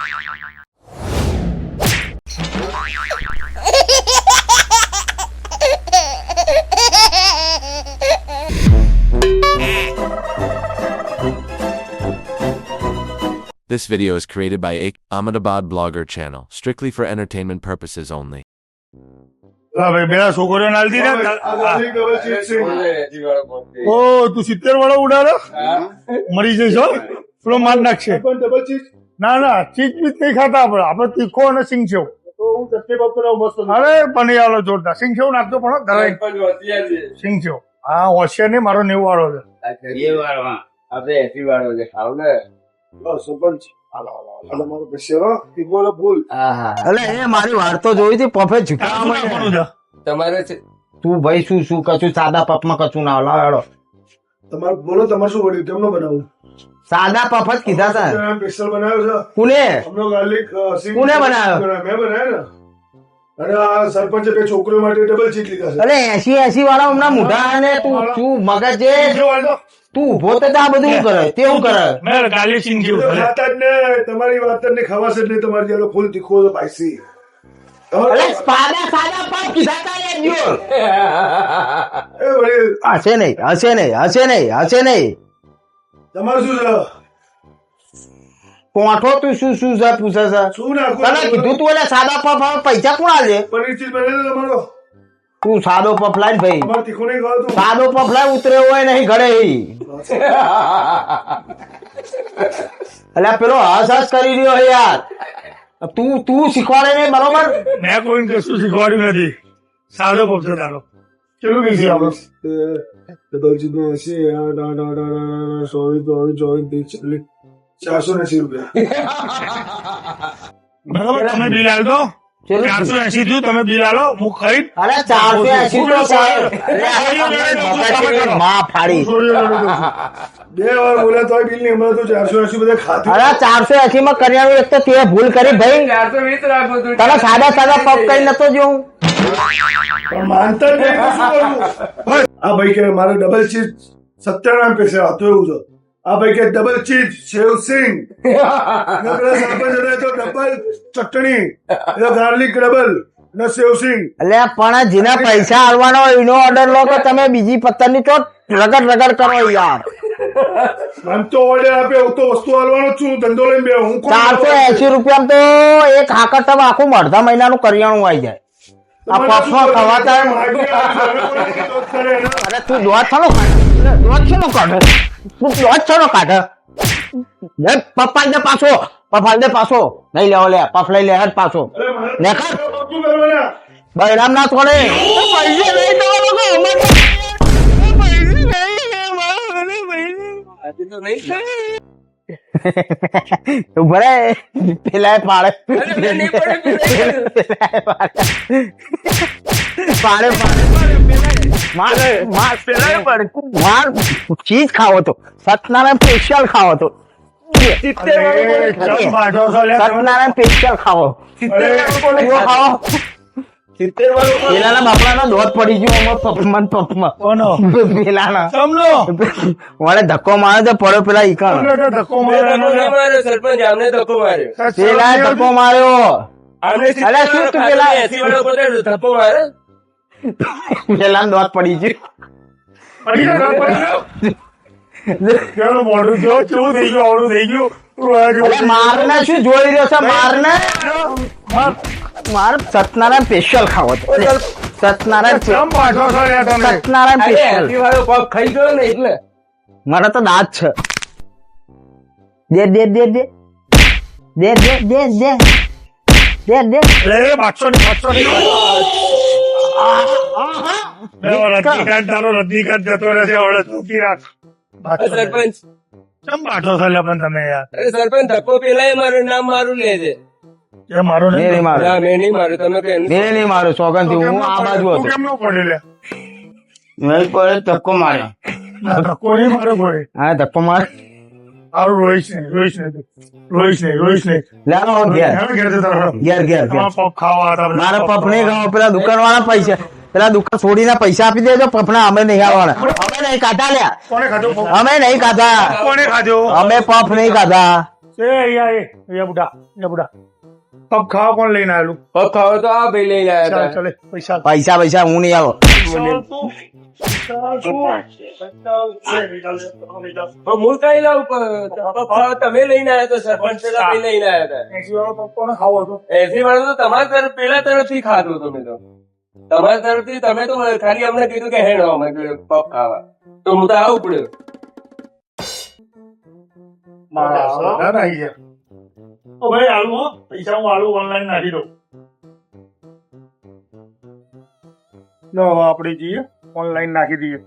This video is created by Ahmedabad blogger channel, strictly for entertainment purposes only. પેલા છોકરીઓ નાલતી ને ઓ તું 70 વાળો ઉડાડો મરી જઈશ હો પેલો માર નાખશે ના ચીજ બીજ નહીં ખાતા આપડે તીખો અને સિંગ સેવ અરે પનીર વાળો જોરદાર સિંગ સેવ નાખતો પણ ધરાય સિંગ સેવ હા હોશિયાર નહીં મારો 90 વાળો છે આપડે 80 વાળો છે ખાવ ને મારી વાર્તો જોઈ હતી પફે તમારે તું ભાઈ શું કશું સાદા પફમાં કશું ના લાવો તમારે બોલો તમારે શું વળ્યું કેમનો બનાવું સાદા પફ જ કીધા હતા સ્પેશિયલ બનાવ્યો છે કોને ગાર્લિક કોને બનાવ્યો મેં બનાવ્યો ને અને આ સરપંચે બે છોકરીઓ માટે ડબલ ચીટ લીધા છે અરે 80 વાળા હમણાં મોઢા ને તું મગજ તું ઉભો તો આ બધું કરે તેવું કરે ગાર્લિક સિંગ સેવ તમારી વાત ને ખવાશે જ નહીં તમારી જેલો ફૂલ તીખો સ્પાઈસી હશે નહીં તમારું શું છે કોઠો તું શું છે પૂછે છે શું નાખો તને કીધું તું એટલે સાદા પફ પૈસા કોણ આલે પનીર ચીજ બનાવી દો તમારો તું સાદો પફ લાય ભાઈ તમારે તીખો નહીં ખાવા સાદો પફ લાય ઉતરે હોય નહીં ઘરે એટલે પેલો હસ કરી રહ્યો યાર તું શીખવાડે નહીં બરોબર મેં કોઈને કશું શીખવાડ્યું નથી સાદો પક્ષ તારો ચેલું કઈ આપણો ડબલ ચીજ નો હશે 480 રૂપિયા બરાબર તમે બિલ આલ દો 480 થયું તમે બિલ આલો હું ખરીદ અરે 480 તો માં ફાડી 2 વાર બોલ્યા તો બિલ નહીં હમણાં તો 480 બધા ખાતી અરે 480 માં કર્યાનું એક તો તે ભૂલ કરી ભાઈ 420 રાખો તું તને સાદા પપ કઈ નતો જોઉં પણ માનતા જ નહીં તો શું કરું આ ભાઈ કે મારે ડબલ ચીજ 97 પૈસા હતું એવું છે આ ભાઈ કે ડબલ ચીજ સેવ સિંગ પેલા સરપંચ હતા તો ડબલ ચટણી ગાર્લિક ડબલ ને સેવ સિંગ એટલે પણ જેના પૈસા આલવાનો હોય એનો ઓર્ડર લો કે તમે બીજી પત્તરની તો રગડ કરો યાર આમ તો ઓર્ડર આપે હું તો વસ્તુ આલવાનો છું ધંધો લઈને બે હું 480 રૂપિયા તો એક હાકર ટબ આખું અડધા મહિનાનું કરિયાણું આવી જાય આ પફમાં ખવાતા અરે તું દોત છનો કાઢે પપ્પા દે પાછો લઈ લેવો લે પફ લઈ લે હટ પાછો ને કર બૈરામ ના છોડે પૈસા લઈ ભરે પેલા પાડે ચીજ ખાવો તો સત્યનારાયણ સ્પેશિયલ ખાવો તો સત્યનારાયણ સ્પેશિયલ ખાવો પેલાના બાપડાના દોત પડી ગયો પફમાં પેલાના મને ધક્કો મારે તો પડ્યો પેલા ઈકા સરપંચ આમને ધક્કો માર્યો પેલા ધક્કો માર્યો અરે શું તું પેલા 80 વાળો પકડ્યો ધક્કો માર્યો પેલા દોત પડી ગયું મોઢું જો કેવું થઈ ગયું આવડું થઈ ગયું મારને શું જોઈ રહ્યો છે મારને માર સત્યનારાયણ સ્પેશિયલ ખાવો તો સત્યનારાયણ સ્પેશિયલ વાળો પગ ખાઈ ગયો ને એટલે મારા તો દાંત છે દે રજનીકાંત જતો રહેશે હવે ચૂકી રાખ સરપંચ ચમ બાઠો થયેલા પણ તમે યાર સરપંચ ધક્કો પેલા મારું નામ મારું લે છે એ મારો નહીં મારો ના મેં નહીં મારું તમે કે નહીં મારો સોગંદ થી હું આ બાજુ હતો કેમ નો પડે લે મેં કોઈ ધક્કો માર્યો ધક્કો નહીં મારો કોઈ હા ધક્કો માર આવું રોઈશ નહીં લેવાનો ઘેર પગ ખાવા મારા પપ નહીં ખાવા પેલા દુકાન વાળા પૈસા પેલા દુકાન છોડીને પૈસા આપી દેજો પફના અમે નહીં આવવાના અમે નહીં ખાધા લ્યા કોને ખાધો અમે નહીં ખાધા કોને ખાધો અમે પફ નહીં ખાધા અહીંયા બુઢા પગ ખાવા કોણ લઈને આવેલું પગ ખાવા તો આ ભાઈ લઈને આવ્યા ચાલ હતા ચલે પૈસા પૈસા હું નહીં આવો પણ હું કઈ લાવું પગ ખાવા તમે લઈને આવ્યા તો સરપંચ પેલા ભાઈ લઈને આવ્યા હતા 80 વાળો પગ કોને ખાવો હતો 80 વાળો તો તમારા તરફ પેલા તરફથી ખાધું તમે તો તમારા તરફથી તમે તો ખાલી અમને કીધું કે હેડો અમે પગ ખાવા તો હું તો આવું પડ્યું મારા નાખી છે ઓ ભાઈ આલુ હો પૈસા હું આલુ ઓનલાઈન નાખી દઉં લો હવે આપણે જઈએ ઓનલાઈન નાખી દઈએ